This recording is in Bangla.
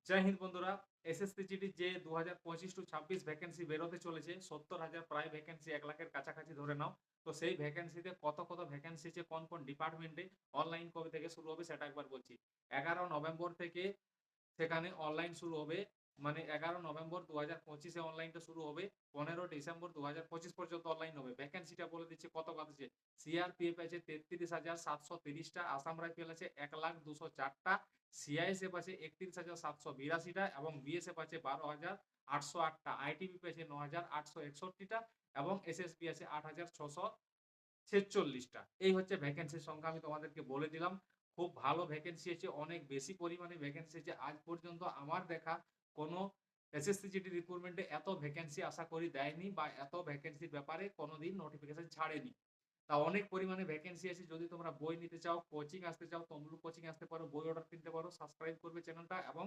জয় হিন্দ বন্ধুরা। এসএসসি জিডি যে ২০২৫ টু ২৬ ভ্যাকেন্সি বেরোতে চলেছে ৭০,০০০ প্রায় ভ্যাকেন্সি ১ লাখের কাছাকাছি ধরে নাও। তো সেই ভ্যাকেন্সিতে কত ভ্যাকেন্সি আছে কোন ডিপার্টমেন্টে অনলাইন কবে থেকে শুরু হবে সেটা একবার বলছি। ১১ নভেম্বর থেকে সেখানে অনলাইন শুরু হবে। মানে ১১ নভেম্বর ২০২৫ এ অনলাইনটা শুরু হবে। ১৫ ডিসেম্বর ২০২৫ পর্যন্ত অনলাইন হবে। ভ্যাকেন্সিটা বলে দিচ্ছি কত আছে। সিআরপিএফ আছে ৩৩,৭৩০ টা, আসাম রাইফেল আছে ১,২০৪ টা, সিআইএসএফ আছে ৩১,৭৮২ টা এবং বিএসএফ আছে ১২,৮০৮ টা, আইটিবিপি আছে ৯,৮৬১ টা এবং এসএসবি আছে ৮,৬৪৬ টা। এই হচ্ছে ভ্যাকেন্সির সংখ্যা আমি তোমাদেরকে বলে দিলাম। খুব ভালো ভ্যাকেন্সি আছে, অনেক বেশি পরিমাণে ভ্যাকেন্সি আছে। আজ পর্যন্ত আমার দেখা কোনো এসএসসি জিডি রিক্রুটমেন্টে এত ভ্যাকেন্সি আশা করি দেয়নি বা এত ভ্যাকেন্সির ব্যাপারে কোনদিন নোটিফিকেশন ছাড়েনি। তা অনেক পরিমাণে ভ্যাকেন্সি আছে। যদি তোমরা বই নিতে চাও, কোচিং আসতে চাও, তমলুক কোচিং আসতে পারো, বই অর্ডার কিনতে পারো, সাবস্ক্রাইব করবে চ্যানেলটা এবং